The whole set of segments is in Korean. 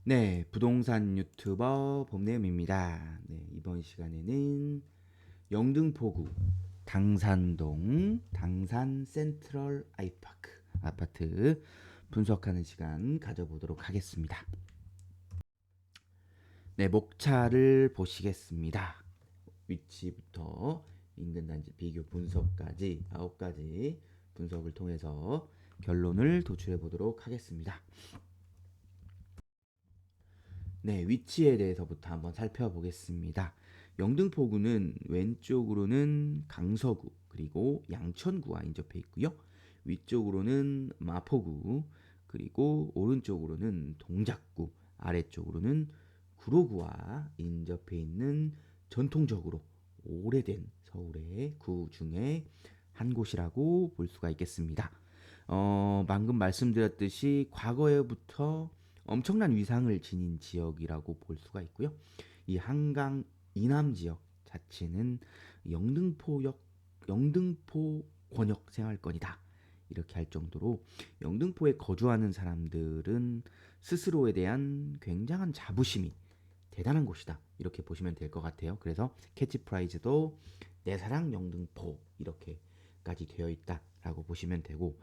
네, 부동산 유튜버 봄내음입니다. 네, 이번 시간에는 영등포구 당산동 당산 센트럴 아이파크 아파트 분석하는 시간 가져보도록 하겠습니다. 네, 목차를 보시겠습니다. 위치부터 인근 단지 비교 분석까지 9가지 분석을 통해서 결론을 도출해 보도록 하겠습니다. 네, 위치에 대해서부터 한번 살펴보겠습니다. 영등포구는 왼쪽으로는 강서구 그리고 양천구와 인접해 있고요. 위쪽으로는 마포구 그리고 오른쪽으로는 동작구 아래쪽으로는 구로구와 인접해 있는 전통적으로 오래된 서울의 구 중에 한 곳이라고 볼 수가 있겠습니다. 방금 말씀드렸듯이 과거에부터 엄청난 위상을 지닌 지역이라고 볼 수가 있고요. 이 한강 이남 지역 자체는 영등포역, 영등포 권역 생활권이다. 이렇게 할 정도로 영등포에 거주하는 사람들은 스스로에 대한 굉장한 자부심이 대단한 곳이다. 이렇게 보시면 될 것 같아요. 그래서 캐치프라이즈도 내 사랑 영등포 이렇게까지 되어 있다라고 보시면 되고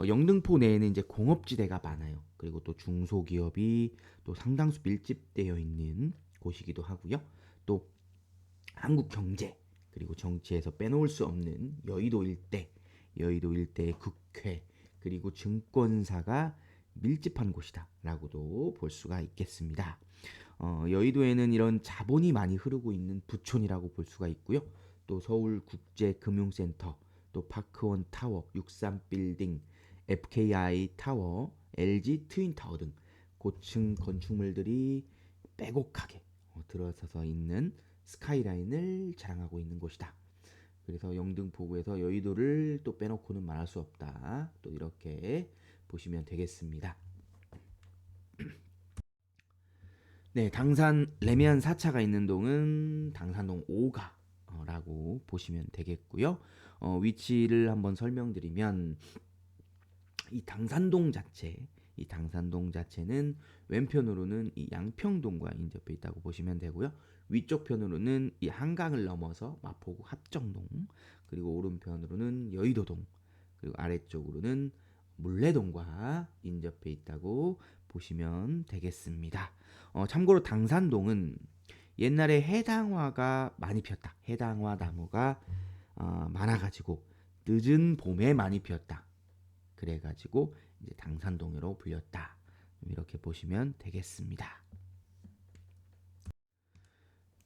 영등포 내에는 이제 공업지대가 많아요. 그리고 또 중소기업이 또 상당수 밀집되어 있는 곳이기도 하고요. 또 한국 경제 그리고 정치에서 빼놓을 수 없는 여의도 일대, 여의도 일대의 국회 그리고 증권사가 밀집한 곳이다라고도 볼 수가 있겠습니다. 여의도에는 이런 자본이 많이 흐르고 있는 부촌이라고 볼 수가 있고요. 또 서울국제금융센터, 또 파크원 타워, 63빌딩, FKI 타워, LG 트윈타워 등 고층 건축물들이 빼곡하게 들어서서 있는 스카이라인을 자랑하고 있는 곳이다. 그래서 영등포구에서 여의도를 또 빼놓고는 말할 수 없다. 또 이렇게 보시면 되겠습니다. 네, 당산 레미안 4차가 있는 동은 당산동 5가라고 보시면 되겠고요. 위치를 한번 설명드리면 이 당산동 자체, 이 당산동 자체는 왼편으로는 이 양평동과 인접해 있다고 보시면 되고요. 위쪽 편으로는 이 한강을 넘어서 마포구 합정동, 그리고 오른편으로는 여의도동, 그리고 아래쪽으로는 물레동과 인접해 있다고 보시면 되겠습니다. 참고로 당산동은 옛날에 해당화가 많이 피었다. 해당화 나무가 많아가지고 늦은 봄에 많이 피었다. 그래가지고 이제 당산동으로 불렸다. 이렇게 보시면 되겠습니다.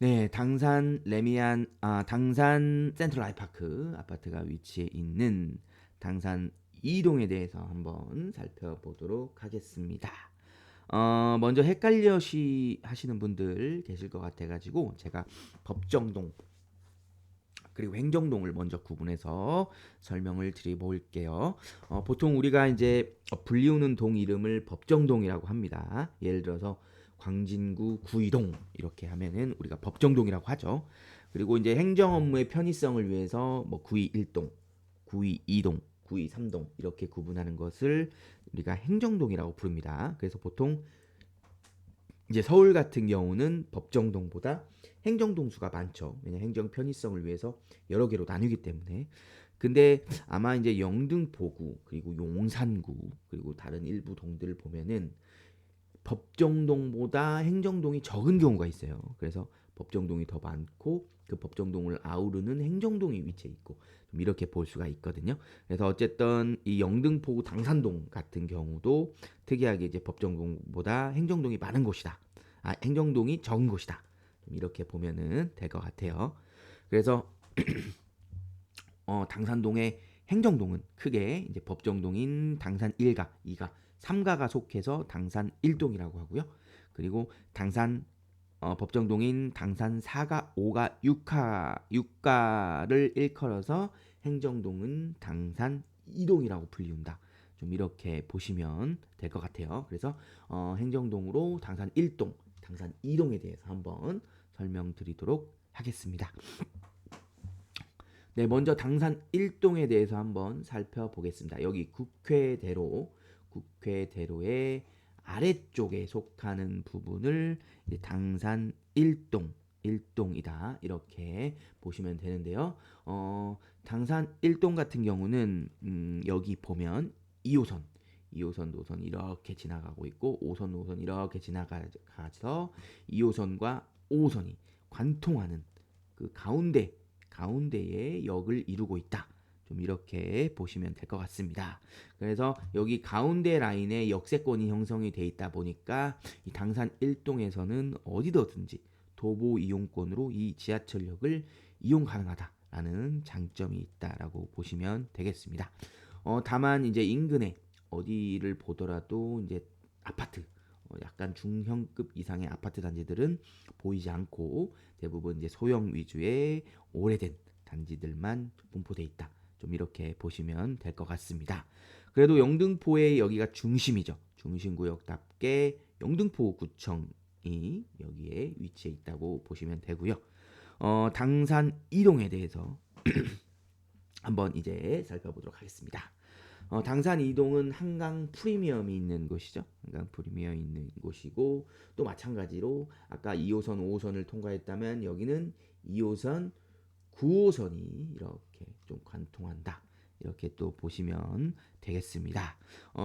네, 당산 센트럴 아이파크 아파트가 위치해 있는 당산 이동에 대해서 한번 살펴보도록 하겠습니다. 먼저 헷갈려 하시는 분들 계실 것 같아가지고 제가 법정동 그리고 행정동을 먼저 구분해서 설명을 드려볼게요. 보통 우리가 이제 불리우는 동 이름을 법정동이라고 합니다. 예를 들어서 광진구 구이동 이렇게 하면은 우리가 법정동이라고 하죠. 그리고 이제 행정 업무의 편의성을 위해서 뭐 구이 1동, 구이 2동, 구이 3동 이렇게 구분하는 것을 우리가 행정동이라고 부릅니다. 그래서 보통 이제 서울 같은 경우는 법정동보다 행정동 수가 많죠. 왜냐 행정 편의성을 위해서 여러 개로 나뉘기 때문에. 근데 아마 이제 영등포구 그리고 용산구 그리고 다른 일부 동들을 보면은 법정동보다 행정동이 적은 경우가 있어요. 그래서 법정동이 더 많고 그 법정동을 아우르는 행정동이 위치해 있고 좀 이렇게 볼 수가 있거든요. 그래서 어쨌든 이 영등포구 당산동 같은 경우도 특이하게 이제 법정동보다 행정동이 많은 곳이다. 행정동이 적은 곳이다. 좀 이렇게 보면은 될 것 같아요. 그래서 당산동의 행정동은 크게 이제 법정동인 당산 1가, 2가, 3가가 속해서 당산 1동이라고 하고요. 그리고 당산 법정동인 당산 4가, 5가, 6가를 일컬어서 행정동은 당산 2동이라고 불리운다. 좀 이렇게 보시면 될 것 같아요. 그래서 행정동으로 당산 1동, 당산 2동에 대해서 한번 설명드리도록 하겠습니다. 네, 먼저 당산 1동에 대해서 한번 살펴보겠습니다. 여기 국회대로의 아래쪽에 속하는 부분을 이제 당산 1동이다. 이렇게 보시면 되는데요. 당산 1동 같은 경우는 여기 보면 2호선 노선 이렇게 지나가고 있고 5선 노선 이렇게 지나가서 2호선과 5호선이 관통하는 그 가운데에 역을 이루고 있다. 좀 이렇게 보시면 될 것 같습니다. 그래서 여기 가운데 라인에 역세권이 형성이 돼 있다 보니까 이 당산 1동에서는 어디든지 도보 이용권으로 이 지하철역을 이용 가능하다라는 장점이 있다라고 보시면 되겠습니다. 다만 이제 인근에 어디를 보더라도 이제 아파트 약간 중형급 이상의 아파트 단지들은 보이지 않고 대부분 이제 소형 위주의 오래된 단지들만 분포돼 있다. 좀 이렇게 보시면 될 것 같습니다. 그래도 영등포의 여기가 중심이죠. 중심구역답게 영등포구청이 여기에 위치해 있다고 보시면 되고요. 당산 이동에 대해서 한번 이제 살펴보도록 하겠습니다. 당산 이동은 한강 프리미엄이 있는 곳이죠. 한강 프리미엄이 있는 곳이고 또 마찬가지로 아까 2호선, 5호선을 통과했다면 여기는 2호선, 9호선이 이렇게 좀 관통한다. 이렇게 또 보시면 되겠습니다.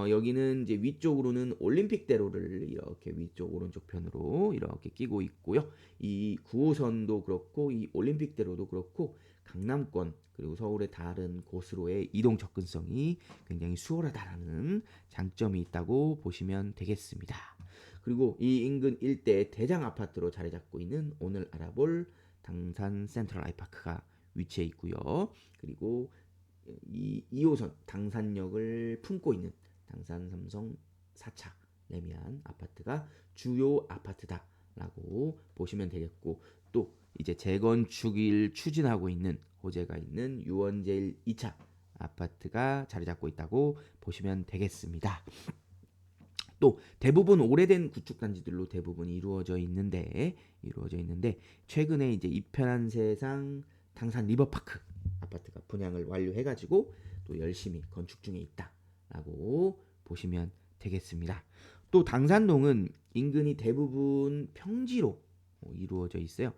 여기는 이제 위쪽으로는 올림픽대로를 이렇게 위쪽 오른쪽 편으로 이렇게 끼고 있고요. 이 9호선도 그렇고 이 올림픽대로도 그렇고 강남권 그리고 서울의 다른 곳으로의 이동 접근성이 굉장히 수월하다라는 장점이 있다고 보시면 되겠습니다. 그리고 이 인근 일대 대장 아파트로 자리 잡고 있는 오늘 알아볼 당산 센트럴 아이파크가 위치해 있고요. 그리고 이 2호선 당산역을 품고 있는 당산 삼성 4차 레미안 아파트가 주요 아파트다라고 보시면 되겠고 또 이제 재건축을 추진하고 있는 호재가 있는 유원제일 2차 아파트가 자리 잡고 있다고 보시면 되겠습니다. 또 대부분 오래된 구축 단지들로 대부분 이루어져 있는데 최근에 이제 이편한 세상 당산 리버파크 아파트가 분양을 완료해가지고 또 열심히 건축 중에 있다라고 보시면 되겠습니다. 또 당산동은 인근이 대부분 평지로 이루어져 있어요.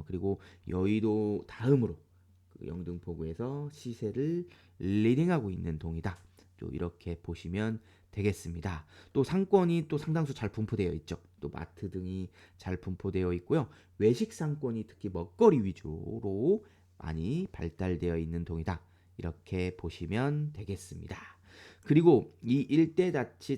그리고 여의도 다음으로 그 영등포구에서 시세를 리딩하고 있는 동이다. 또 이렇게 보시면 되겠습니다. 또 상권이 또 상당수 잘 분포되어 있죠. 또 마트 등이 잘 분포되어 있고요. 외식 상권이 특히 먹거리 위주로 많이 발달되어 있는 동이다. 이렇게 보시면 되겠습니다. 그리고 이 일대 단지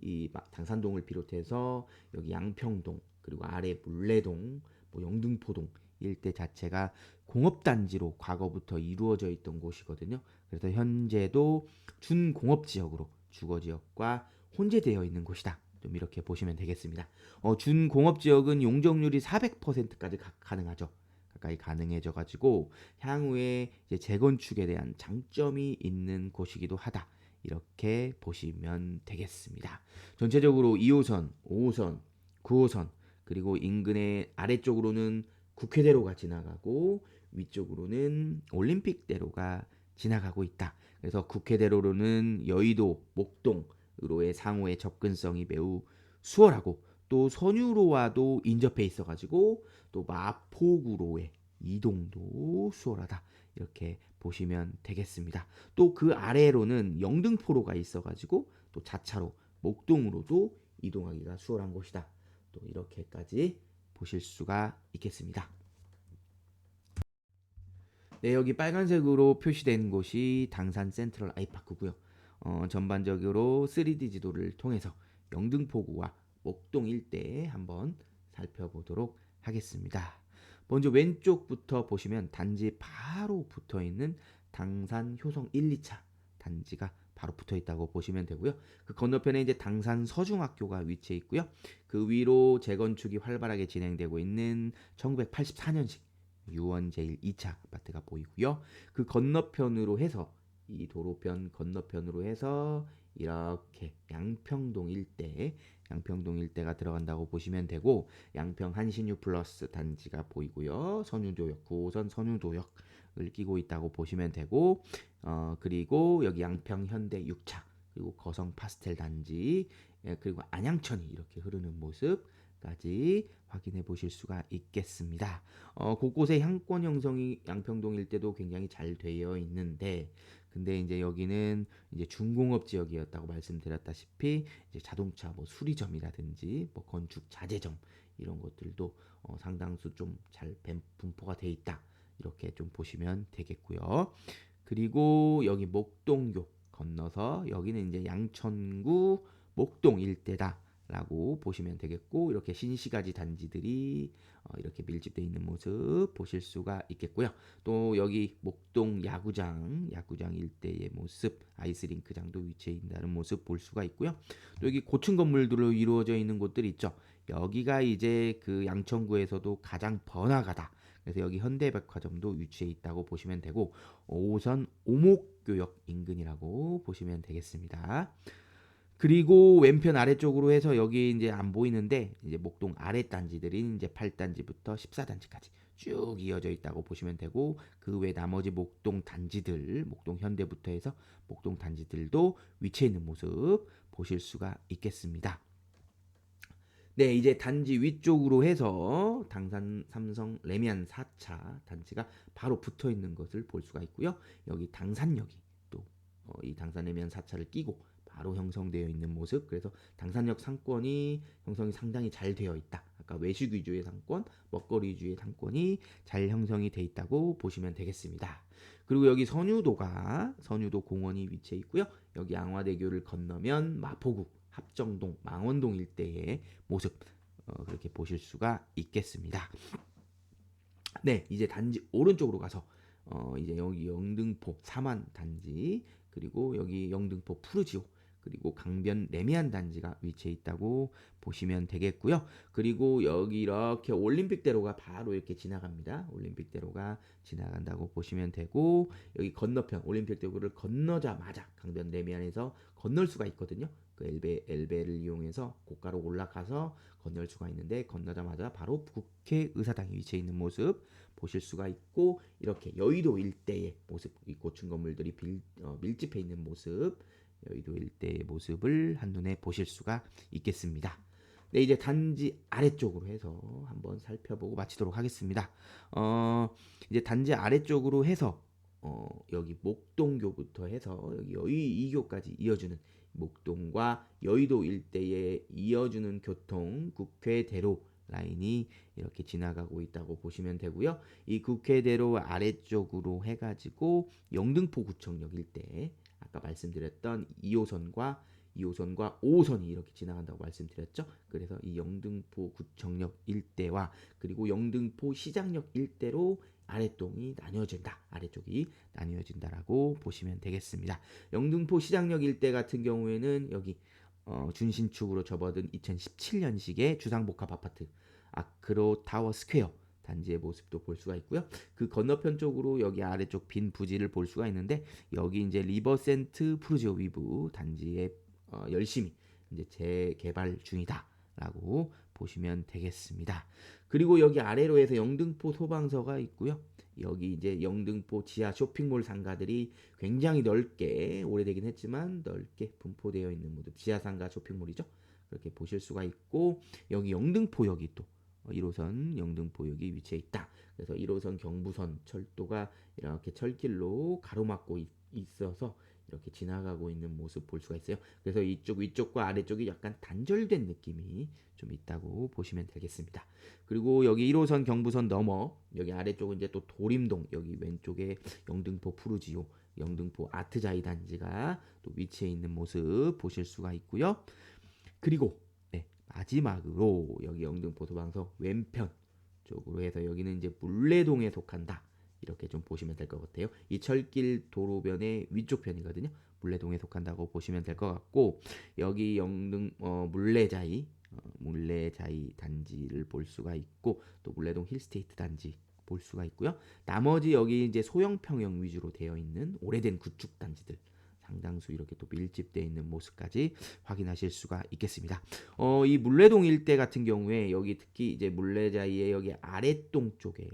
이 당산동을 비롯해서 여기 양평동 그리고 아래 물레동, 뭐 영등포동 일대 자체가 공업단지로 과거부터 이루어져 있던 곳이거든요. 그래서 현재도 준공업지역으로 주거지역과 혼재되어 있는 곳이다. 좀 이렇게 보시면 되겠습니다. 준공업지역은 용적률이 400%까지 가능하죠. 가까이 가능해져 가지고 향후에 이제 재건축에 대한 장점이 있는 곳이기도 하다. 이렇게 보시면 되겠습니다. 전체적으로 2호선, 5호선, 9호선 그리고 인근의 아래쪽으로는 국회대로가 지나가고 위쪽으로는 올림픽대로가 지나가고 있다. 그래서 국회대로로는 여의도, 목동으로의 상호의 접근성이 매우 수월하고 또 선유로와도 인접해 있어가지고 또 마포구로의 이동도 수월하다. 이렇게 보시면 되겠습니다. 또 그 아래로는 영등포로가 있어가지고 또 자차로 목동으로도 이동하기가 수월한 곳이다. 또 이렇게까지 보실 수가 있겠습니다. 네, 여기 빨간색으로 표시된 곳이 당산 센트럴 아이파크고요. 전반적으로 3D 지도를 통해서 영등포구와 목동 일대에 한번 살펴보도록 하겠습니다. 먼저 왼쪽부터 보시면 단지 바로 붙어 있는 당산 효성 1, 2차 단지가 바로 붙어 있다고 보시면 되고요. 그 건너편에 이제 당산 서중학교가 위치해 있고요. 그 위로 재건축이 활발하게 진행되고 있는 1984년식 유원제일 2차 아파트가 보이고요. 그 건너편으로 해서 이 도로편 건너편으로 해서 이렇게 양평동 일대가 들어간다고 보시면 되고 양평 한신유 플러스 단지가 보이고요. 선유도역 9호선 선유도역을 끼고 있다고 보시면 되고 그리고 여기 양평 현대 6차 그리고 거성 파스텔 단지, 그리고 안양천이 이렇게 흐르는 모습까지 확인해 보실 수가 있겠습니다. 곳곳에 향권 형성이 양평동 일대도 굉장히 잘 되어 있는데, 근데 이제 여기는 이제 중공업 지역이었다고 말씀드렸다시피 이제 자동차 뭐 수리점이라든지 뭐 건축 자재점 이런 것들도 상당수 좀 잘 분포가 돼 있다. 이렇게 좀 보시면 되겠고요. 그리고 여기 목동교 건너서 여기는 이제 양천구 목동 일대다라고 보시면 되겠고, 이렇게 신시가지 단지들이 이렇게 밀집되어 있는 모습 보실 수가 있겠고요. 또 여기 목동 야구장 일대의 모습, 아이스링크장도 위치해 있다는 모습 볼 수가 있고요. 또 여기 고층 건물들로 이루어져 있는 곳들이 있죠. 여기가 이제 그 양천구에서도 가장 번화가다. 그래서 여기 현대백화점도 위치해 있다고 보시면 되고, 5호선 오목교역 인근이라고 보시면 되겠습니다. 그리고 왼편 아래쪽으로 해서 여기 이제 안 보이는데 이제 목동 아래 단지들이 이제 8단지부터 14단지까지 쭉 이어져 있다고 보시면 되고, 그 외 나머지 목동 단지들, 목동 현대부터 해서 목동 단지들도 위치해 있는 모습 보실 수가 있겠습니다. 네, 이제 단지 위쪽으로 해서 당산 삼성 레미안 4차 단지가 바로 붙어 있는 것을 볼 수가 있고요. 여기 당산역이 또 이 당산 레미안 4차를 끼고 바로 형성되어 있는 모습. 그래서 당산역 상권이 형성이 상당히 잘 되어 있다. 아까 외식 위주의 상권, 먹거리 위주의 상권이 잘 형성이 돼 있다고 보시면 되겠습니다. 그리고 여기 선유도 공원이 위치해 있고요. 여기 양화대교를 건너면 마포구 합정동, 망원동 일대의 모습 그렇게 보실 수가 있겠습니다. 네, 이제 단지 오른쪽으로 가서 이제 여기 영등포 사만 단지, 그리고 여기 영등포 푸르지오, 그리고 강변 레미안 단지가 위치해 있다고 보시면 되겠고요. 그리고 여기 이렇게 올림픽대로가 바로 이렇게 지나갑니다. 올림픽대로가 지나간다고 보시면 되고, 여기 건너편 올림픽대로를 건너자마자 강변 레미안에서 건널 수가 있거든요. 그 엘베를 이용해서 고가로 올라가서 건널 수가 있는데, 건너자마자 바로 국회의사당이 위치해 있는 모습 보실 수가 있고, 이렇게 여의도 일대의 모습, 이 고층 건물들이 밀집해 있는 모습, 여의도 일대의 모습을 한눈에 보실 수가 있겠습니다. 네, 이제 단지 아래쪽으로 해서 한번 살펴보고 마치도록 하겠습니다. 이제 단지 아래쪽으로 해서 여기 목동교부터 해서 여기 여의2교까지 이어주는 목동과 여의도 일대에 이어주는 교통 국회대로 라인이 이렇게 지나가고 있다고 보시면 되고요. 이 국회대로 아래쪽으로 해가지고 영등포구청역 일대, 아까 말씀드렸던 2호선과 5호선이 이렇게 지나간다고 말씀드렸죠. 그래서 이 영등포 구청역 일대와 그리고 영등포 시장역 일대로 아래쪽이 나뉘어진다라고 보시면 되겠습니다. 영등포 시장역 일대 같은 경우에는 여기 준신축으로 접어든 2017년식의 주상복합 아파트 아크로 타워 스퀘어 단지의 모습도 볼 수가 있고요. 그 건너편 쪽으로 여기 아래쪽 빈 부지를 볼 수가 있는데, 여기 이제 리버센트 푸르지오 위브 단지에 열심히 이제 재개발 중이다라고 보시면 되겠습니다. 그리고 여기 아래로 해서 영등포 소방서가 있고요. 여기 이제 영등포 지하 쇼핑몰 상가들이 굉장히 넓게, 오래되긴 했지만 넓게 분포되어 있는 모습, 지하 상가 쇼핑몰이죠. 그렇게 보실 수가 있고, 여기 영등포역이 또 1호선 영등포역이 위치해 있다. 그래서 1호선 경부선 철도가 이렇게 철길로 가로막고 있어서 이렇게 지나가고 있는 모습 볼 수가 있어요. 그래서 이쪽 위쪽과 아래쪽이 약간 단절된 느낌이 좀 있다고 보시면 되겠습니다. 그리고 여기 1호선 경부선 넘어 여기 아래쪽은 이제 또 도림동, 여기 왼쪽에 영등포 푸르지오, 영등포 아트자이 단지가 또 위치해 있는 모습 보실 수가 있고요. 그리고 마지막으로 여기 영등포 소방서 왼편 쪽으로 해서 여기는 이제 물레동에 속한다. 이렇게 좀 보시면 될 것 같아요. 이 철길 도로변의 위쪽 편이거든요. 물레동에 속한다고 보시면 될 것 같고, 여기 물레자이 단지를 볼 수가 있고, 또 물레동 힐스테이트 단지 볼 수가 있고요. 나머지 여기 이제 소형 평형 위주로 되어 있는 오래된 구축 단지들 상당수 이렇게 또 밀집되어 있는 모습까지 확인하실 수가 있겠습니다. 이 물레동 일대 같은 경우에 여기 특히 이제 물레자이의 여기 아래동 쪽에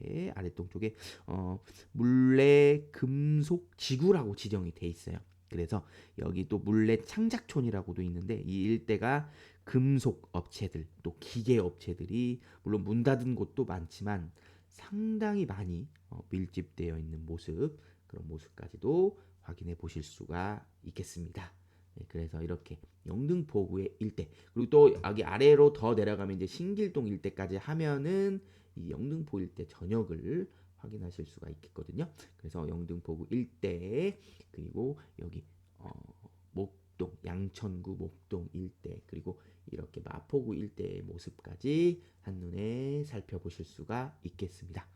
물레 금속 지구라고 지정이 돼 있어요. 그래서 여기 또 물레 창작촌이라고도 있는데 이 일대가 금속 업체들 또 기계 업체들이 물론 문 닫은 곳도 많지만 상당히 많이 밀집되어 있는 모습 그런 모습까지도 확인해 보실 수가 있겠습니다. 네, 그래서 이렇게 영등포구의 일대 그리고 또 여기 아래로 더 내려가면 이제 신길동 일대까지 하면은 이 영등포 일대 전역을 확인하실 수가 있겠거든요. 그래서 영등포구 일대 그리고 여기 목동 양천구 목동 일대 그리고 이렇게 마포구 일대의 모습까지 한눈에 살펴보실 수가 있겠습니다.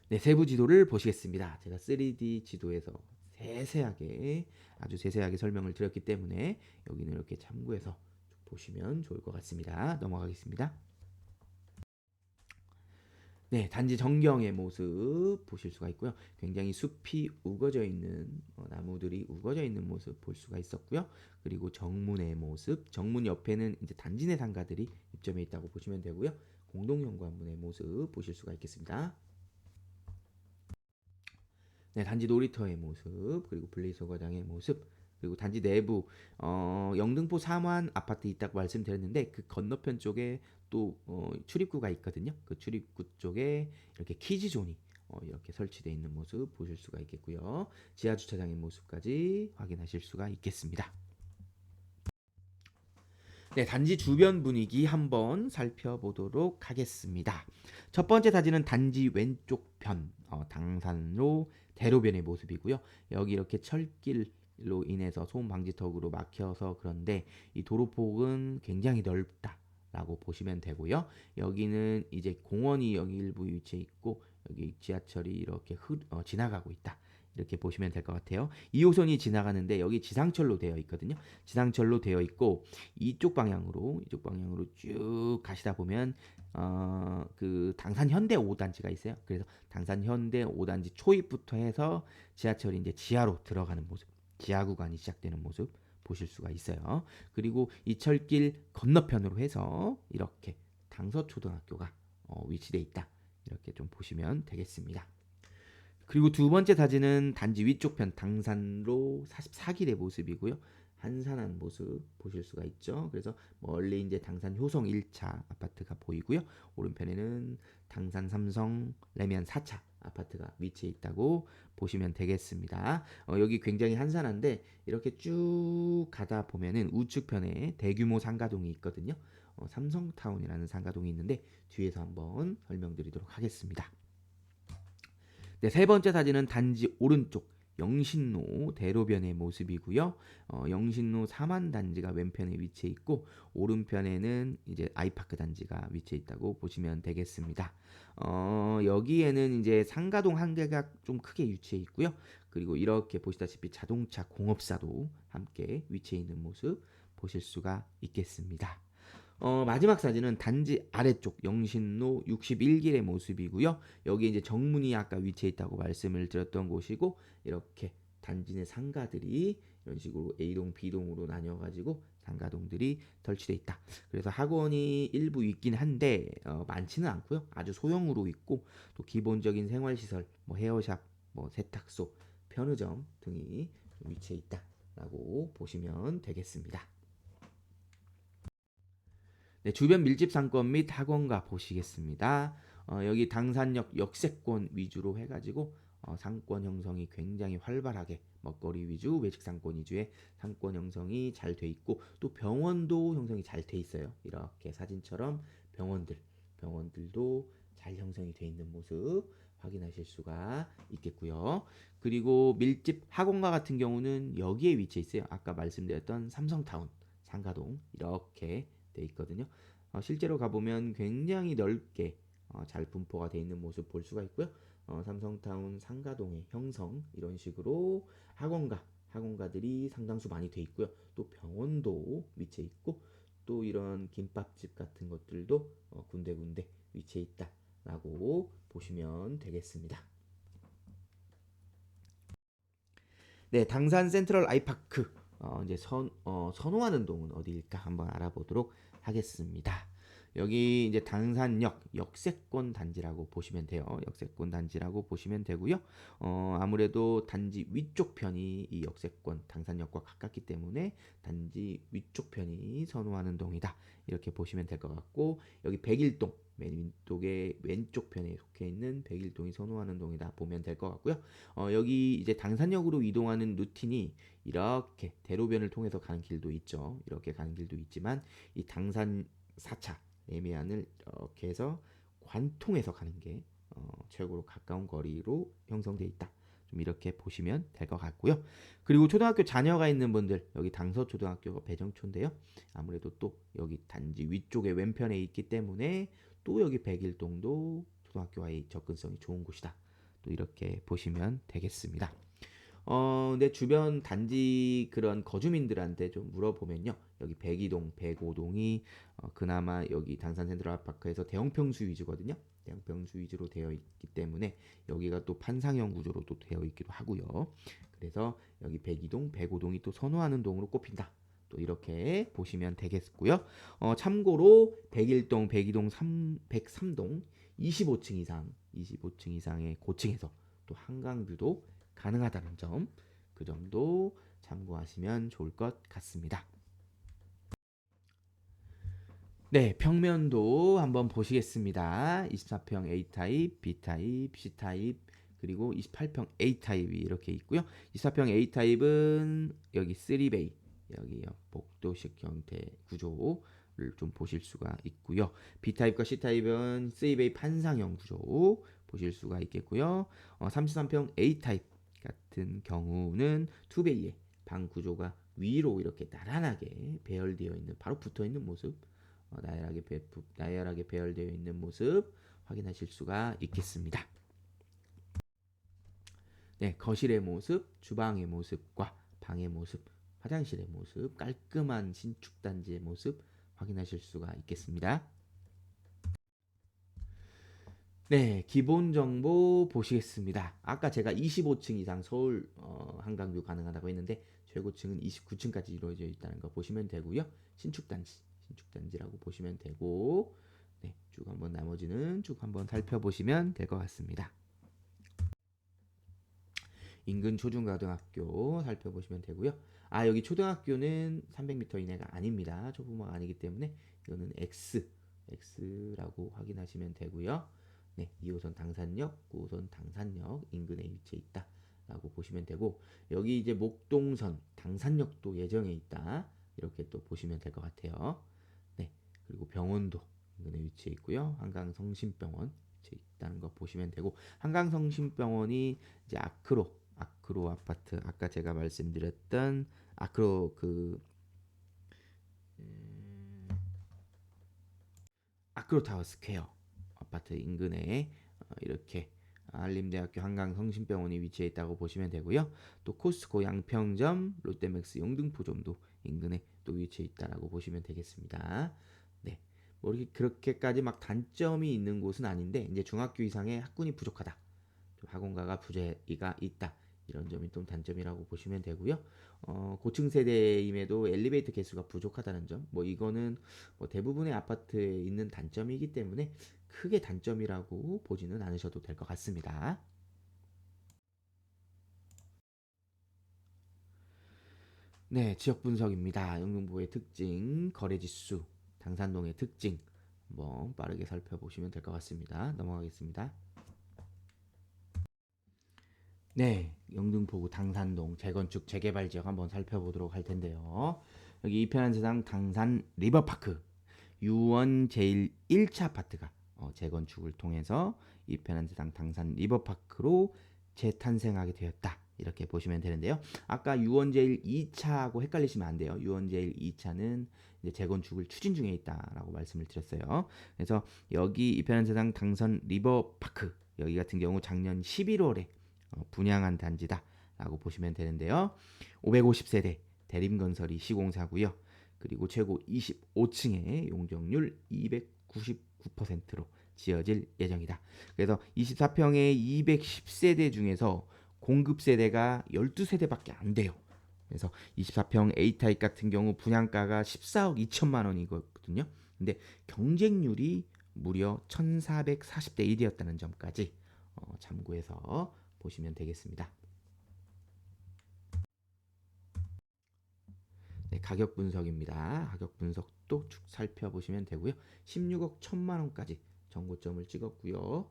네, 세부 지도를 보시겠습니다. 제가 3D 지도에서 세세하게 아주 세세하게 설명을 드렸기 때문에 여기는 이렇게 참고해서 보시면 좋을 것 같습니다. 넘어가겠습니다. 네, 단지 전경의 모습 보실 수가 있고요. 굉장히 숲이 우거져 있는 나무들이 우거져 있는 모습 볼 수가 있었고요. 그리고 정문의 모습, 정문 옆에는 이제 단지 내 상가들이 입점해 있다고 보시면 되고요. 공동현관문의 모습 보실 수가 있겠습니다. 네, 단지 놀이터의 모습, 그리고 분리수거장의 모습, 그리고 단지 내부 영등포 삼환 아파트 있다고 말씀드렸는데 그 건너편 쪽에 또 출입구가 있거든요. 그 출입구 쪽에 이렇게 키즈존이 이렇게 설치되어 있는 모습 보실 수가 있겠고요. 지하 주차장의 모습까지 확인하실 수가 있겠습니다. 네, 단지 주변 분위기 한번 살펴보도록 하겠습니다. 첫 번째 사진은 단지 왼쪽 편, 당산로 대로변의 모습이고요. 여기 이렇게 철길로 인해서 소음 방지턱으로 막혀서 그런데 이 도로폭은 굉장히 넓다라고 보시면 되고요. 여기는 이제 공원이 여기 일부 위치해 있고 여기 지하철이 이렇게 지나가고 있다. 이렇게 보시면 될 것 같아요. 2호선이 지나가는데 여기 지상철로 되어 있거든요. 지상철로 되어 있고 이쪽 방향으로 쭉 가시다 보면 그 당산 현대 5단지가 있어요. 그래서 당산 현대 5단지 초입부터 해서 지하철이 이제 지하로 들어가는 모습, 지하 구간이 시작되는 모습 보실 수가 있어요. 그리고 이 철길 건너편으로 해서 이렇게 당서초등학교가 위치돼 있다. 이렇게 좀 보시면 되겠습니다. 그리고 두 번째 사진은 단지 위쪽 편 당산로 44길의 모습이고요. 한산한 모습 보실 수가 있죠. 그래서 멀리 이제 당산 효성 1차 아파트가 보이고요. 오른편에는 당산 삼성 레미안 4차 아파트가 위치해 있다고 보시면 되겠습니다. 여기 굉장히 한산한데 이렇게 쭉 가다 보면은 우측편에 대규모 상가동이 있거든요. 삼성타운이라는 상가동이 있는데 뒤에서 한번 설명드리도록 하겠습니다. 네, 세 번째 사진은 단지 오른쪽 영신로 대로변의 모습이고요. 영신로 4만 단지가 왼편에 위치해 있고 오른편에는 이제 아이파크 단지가 위치해 있다고 보시면 되겠습니다. 여기에는 이제 상가동 한 개가 좀 크게 위치해 있고요. 그리고 이렇게 보시다시피 자동차 공업사도 함께 위치해 있는 모습 보실 수가 있겠습니다. 마지막 사진은 단지 아래쪽 영신로 61길의 모습이고요. 여기 이제 정문이 아까 위치해 있다고 말씀을 드렸던 곳이고 이렇게 단지 내 상가들이 이런 식으로 A동, B동으로 나뉘어가지고 상가동들이 설치되어 있다. 그래서 학원이 일부 있긴 한데 많지는 않고요. 아주 소형으로 있고 또 기본적인 생활시설, 뭐 헤어샵, 뭐 세탁소, 편의점 등이 위치해 있다라고 보시면 되겠습니다. 네, 주변 밀집 상권 및 학원가 보시겠습니다. 여기 당산역 역세권 위주로 해가지고 상권 형성이 굉장히 활발하게 먹거리 위주, 외식 상권 위주의 상권 형성이 잘 돼 있고 또 병원도 형성이 잘 돼 있어요. 이렇게 사진처럼 병원들도 잘 형성이 돼 있는 모습 확인하실 수가 있겠고요. 그리고 밀집 학원가 같은 경우는 여기에 위치해 있어요. 아까 말씀드렸던 삼성타운 상가동 이렇게 돼 있거든요. 실제로 가보면 굉장히 넓게 잘 분포가 돼 있는 모습 볼 수가 있고요. 삼성타운 상가동의 형성 이런 식으로 학원가들이 상당수 많이 돼 있고요. 또 병원도 위치해 있고 또 이런 김밥집 같은 것들도 군데군데 위치해 있다라고 보시면 되겠습니다. 네, 당산 센트럴 아이파크 이제 선호하는 동은 어디일까 한번 알아보도록 하겠습니다. 여기 이제 당산역 역세권 단지라고 보시면 돼요. 역세권 단지라고 보시면 되고요. 아무래도 단지 위쪽 편이 이 역세권 당산역과 가깝기 때문에 단지 위쪽 편이 선호하는 동이다. 이렇게 보시면 될 것 같고, 여기 백일동 맨 왼쪽에 왼쪽 편에 속해 있는 백일동이 선호하는 동이다 보면 될 것 같고요. 여기 이제 당산역으로 이동하는 루틴이 이렇게 대로변을 통해서 가는 길도 있죠. 이렇게 가는 길도 있지만 이 당산 4차 애매안을 이렇게 해서 관통해서 가는 게 최고로 가까운 거리로 형성되어 있다. 좀 이렇게 보시면 될 것 같고요. 그리고 초등학교 자녀가 있는 분들, 여기 당서초등학교가 배정초인데요. 아무래도 또 여기 단지 위쪽에 왼편에 있기 때문에 또 여기 백일동도 초등학교와의 접근성이 좋은 곳이다. 또 이렇게 보시면 되겠습니다. 내 주변 단지 그런 거주민들한테 좀 물어보면요. 여기 백이동, 백오동이 그나마 여기 당산 센트럴파크에서 대형평수 위주거든요. 대형평수 위주로 되어 있기 때문에 여기가 또 판상형 구조로도 되어 있기도 하고요. 그래서 여기 백이동, 백오동이 또 선호하는 동으로 꼽힌다. 또 이렇게 보시면 되겠고요. 참고로 백일동, 백이동, 103동 25층 이상, 25층 이상의 고층에서 또 한강뷰도 가능하다는 점, 그 점도 참고하시면 좋을 것 같습니다. 네, 평면도 한번 보시겠습니다. 24평 A타입, B타입, C타입, 그리고 28평 A타입이 이렇게 있고요. 24평 A타입은 여기 3베이, 여기 복도식 형태 구조를 좀 보실 수가 있고요. B타입과 C타입은 3베이 판상형 구조 보실 수가 있겠고요. 33평 A타입 같은 경우는 2베이의 방 구조가 위로 이렇게 나란하게 배열되어 있는, 바로 붙어 있는 모습, 나열하게 배열되어 있는 모습 확인하실 수가 있겠습니다. 네, 거실의 모습, 주방의 모습과 방의 모습, 화장실의 모습, 깔끔한 신축 단지의 모습 확인하실 수가 있겠습니다. 네, 기본 정보 보시겠습니다. 아까 제가 25층 이상 서울 한강뷰 가능하다고 했는데 최고층은 29층까지 이루어져 있다는 거 보시면 되고요. 신축단지라고 보시면 되고, 네, 쭉 한번 나머지는 쭉 한번 살펴보시면 될 것 같습니다. 인근 초중고등학교 살펴보시면 되고요. 여기 초등학교는 300m 이내가 아닙니다. 초보가 아니기 때문에 이거는 X라고 확인하시면 되고요. 네, 2호선 당산역, 9호선 당산역 인근에 위치해 있다 라고 보시면 되고, 여기 이제 목동선 당산역도 예정에 있다, 이렇게 또 보시면 될 것 같아요. 네, 그리고 병원도 인근에 위치해 있고요. 한강성심병원 위치해 있다는 거 보시면 되고, 한강성심병원이 이제 아크로 아파트, 아까 제가 말씀드렸던 아크로 아크로 타워 스퀘어 아파트 인근에 이렇게 한림대학교 한강성심병원이 위치해 있다고 보시면 되고요. 또 코스코 양평점, 롯데맥스 영등포점도 인근에 또 위치해 있다라고 보시면 되겠습니다. 네, 뭐 이렇게 그렇게까지 막 단점이 있는 곳은 아닌데, 이제 중학교 이상의 학군이 부족하다, 좀 학원가가 부재가 있다, 이런 점이 좀 단점이라고 보시면 되고요. 고층 세대임에도 엘리베이터 개수가 부족하다는 점, 뭐 이거는 뭐 대부분의 아파트에 있는 단점이기 때문에 크게 단점이라고 보지는 않으셔도 될 것 같습니다. 네, 지역 분석입니다. 영등포의 특징, 거래지수, 당산동의 특징 한번 빠르게 살펴보시면 될 것 같습니다. 넘어가겠습니다. 네, 영등포구 당산동 재건축 재개발 지역 한번 살펴보도록 할 텐데요. 여기 이편한 세상 당산 리버파크 유원 제일 1차 아파트가 재건축을 통해서 이편한 세상 당산 리버파크로 재탄생하게 되었다, 이렇게 보시면 되는데요. 아까 유원 제일 2차하고 헷갈리시면 안 돼요. 유원 제일 2차는 이제 재건축을 추진 중에 있다라고 말씀을 드렸어요. 그래서 여기 이편한 세상 당산 리버파크, 여기 같은 경우 작년 11월에 분양한 단지다라고 보시면 되는데요. 550세대 대림건설이 시공사고요. 그리고 최고 25층의 용적률 299%로 지어질 예정이다. 그래서 24평의 210세대 중에서 공급 세대가 12세대밖에 안 돼요. 그래서 24평 A타입 같은 경우 분양가가 14억 2천만 원이거든요. 근데 경쟁률이 무려 1440대 1이었다는 점까지 참고해서 보시면 되겠습니다. 네, 가격 분석입니다. 가격 분석도 쭉 살펴보시면 되고요. 16억 1천만 원까지 정고점을 찍었고요.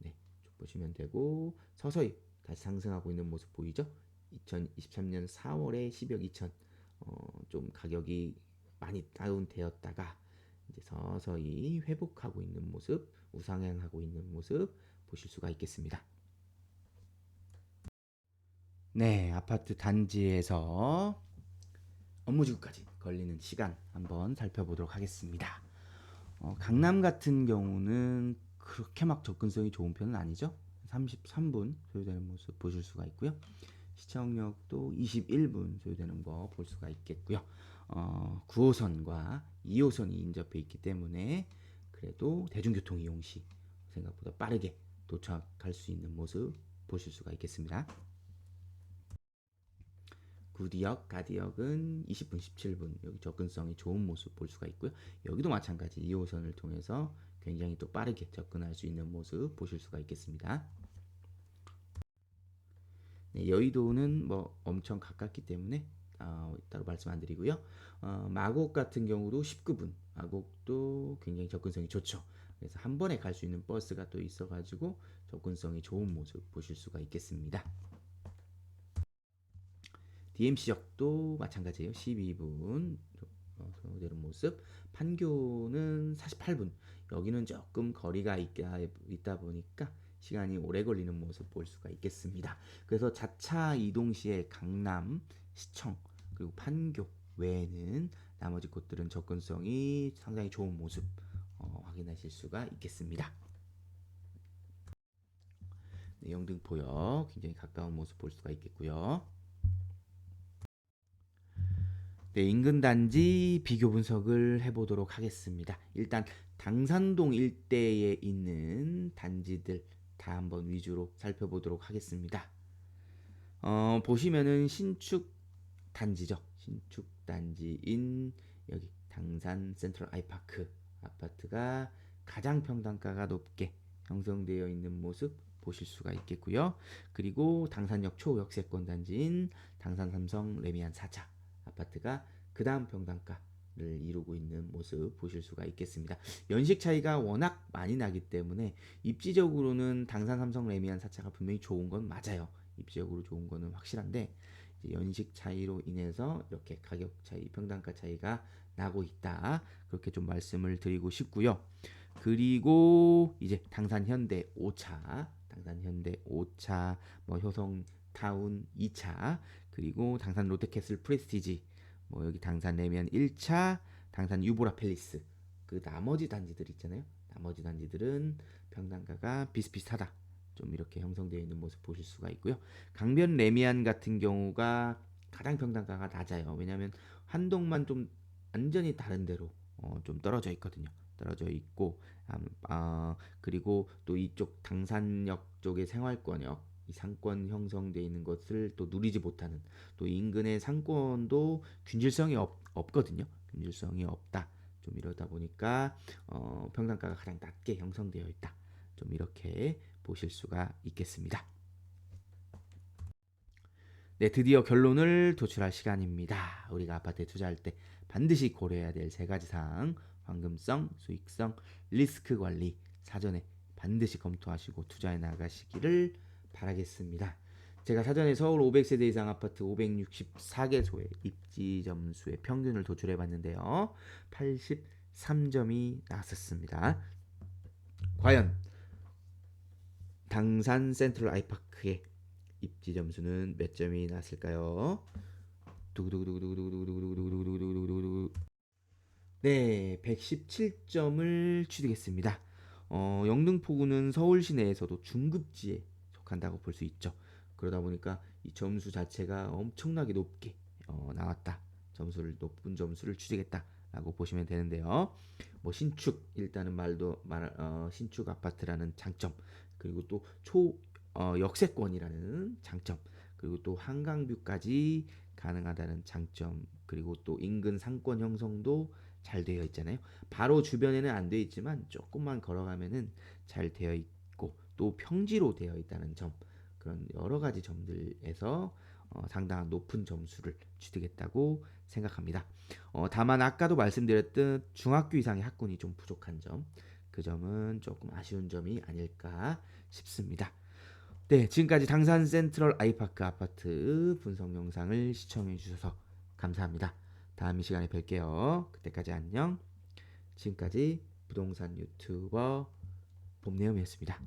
네, 쭉 보시면 되고 서서히 다시 상승하고 있는 모습 보이죠? 2023년 4월에 10억 2천 좀 가격이 많이 다운되었다가 이제 서서히 회복하고 있는 모습, 우상향하고 있는 모습 보실 수가 있겠습니다. 네, 아파트 단지에서 업무지구까지 걸리는 시간 한번 살펴보도록 하겠습니다. 강남 같은 경우는 그렇게 막 접근성이 좋은 편은 아니죠. 33분 소요되는 모습 보실 수가 있고요. 시청역도 21분 소요되는 거 볼 수가 있겠고요. 9호선과 2호선이 인접해 있기 때문에 그래도 대중교통 이용 시 생각보다 빠르게 도착할 수 있는 모습 보실 수가 있겠습니다. 구디역, 가디역은 20분, 17분 여기 접근성이 좋은 모습 볼 수가 있고요. 여기도 마찬가지 2호선을 통해서 굉장히 또 빠르게 접근할 수 있는 모습 보실 수가 있겠습니다. 네, 여의도는 뭐 엄청 가깝기 때문에 따로 말씀 안 드리고요. 마곡 같은 경우도 19분, 마곡도 굉장히 접근성이 좋죠. 그래서 한 번에 갈 수 있는 버스가 또 있어가지고 접근성이 좋은 모습 보실 수가 있겠습니다. DMC역도 마찬가지예요. 12분 소요되는 모습. 판교는 48분. 여기는 조금 거리가 있다 보니까 시간이 오래 걸리는 모습 볼 수가 있겠습니다. 그래서 자차 이동 시에 강남, 시청, 그리고 판교 외에는 나머지 곳들은 접근성이 상당히 좋은 모습 확인하실 수가 있겠습니다. 네, 영등포역 굉장히 가까운 모습 볼 수가 있겠고요. 네, 인근 단지 비교 분석을 해보도록 하겠습니다. 일단 당산동 일대에 있는 단지들 다 한번 위주로 살펴보도록 하겠습니다. 보시면은 신축 단지죠. 신축 단지인 여기 당산 센트럴 아이파크 아파트가 가장 평당가가 높게 형성되어 있는 모습 보실 수가 있겠고요. 그리고 당산역 초역세권 단지인 당산 삼성 레미안 4차 아파트가 그 다음 평당가를 이루고 있는 모습 보실 수가 있겠습니다. 연식 차이가 워낙 많이 나기 때문에 입지적으로는 당산 삼성 레미안 4차가 분명히 좋은 건 맞아요. 입지적으로 좋은 거는 확실한데 연식 차이로 인해서 이렇게 가격 차이, 평단가 차이가 나고 있다. 그렇게 좀 말씀을 드리고 싶고요. 그리고 이제 당산 현대 5차, 당산 현대 5차, 뭐 효성 타운 2차, 그리고 당산 롯데캐슬 프레스티지, 뭐 여기 당산 레미안 1차, 당산 유보라 팰리스. 그 나머지 단지들 있잖아요. 나머지 단지들은 평단가가 비슷비슷하다. 좀 이렇게 형성되어 있는 모습 보실 수가 있고요. 강변 레미안 같은 경우가 가장 평당가가 낮아요. 왜냐하면 한동만 좀 완전히 다른 데로 좀 떨어져 있거든요. 떨어져 있고 그리고 또 이쪽 당산역 쪽의 생활권역 이 상권 형성되어 있는 것을 또 누리지 못하는 또 인근의 상권도 균질성이 없거든요. 균질성이 없다. 좀 이러다 보니까 평당가가 가장 낮게 형성되어 있다. 좀 이렇게 보실 수가 있겠습니다. 네, 드디어 결론을 도출할 시간입니다. 우리가 아파트에 투자할 때 반드시 고려해야 될 세 가지 사항, 황금성, 수익성, 리스크 관리 사전에 반드시 검토하시고 투자해 나가시기를 바라겠습니다. 제가 사전에 서울 500세대 이상 아파트 564개소의 입지 점수의 평균을 도출해 봤는데요. 83점이 나왔었습니다. 과연 당산 센트럴 아이파크의 입지 점수는 몇 점이 났을까요? 두구두구두구두구두구두구두구두구두구두구두구. 네, 117점을 취득했습니다. 영등포구는 서울 시내에서도 중급지에 속한다고 볼 수 있죠. 그러다 보니까 이 점수 자체가 엄청나게 높게 나왔다. 높은 점수를 취득했다라고 보시면 되는데요. 뭐 신축 일단은 신축 아파트라는 장점 그리고 또 역세권이라는 장점 그리고 또 한강뷰까지 가능하다는 장점 그리고 또 인근 상권 형성도 잘 되어 있잖아요. 바로 주변에는 안 되어 있지만 조금만 걸어가면은 잘 되어 있고 또 평지로 되어 있다는 점, 그런 여러 가지 점들에서 상당한 높은 점수를 취득했다고 생각합니다. 다만 아까도 말씀드렸듯 중학교 이상의 학군이 좀 부족한 점, 그 점은 조금 아쉬운 점이 아닐까 싶습니다. 네, 지금까지 당산 센트럴 아이파크 아파트 분석 영상을 시청해 주셔서 감사합니다. 다음 이 시간에 뵐게요. 그때까지 안녕. 지금까지 부동산 유튜버 봄내음이었습니다.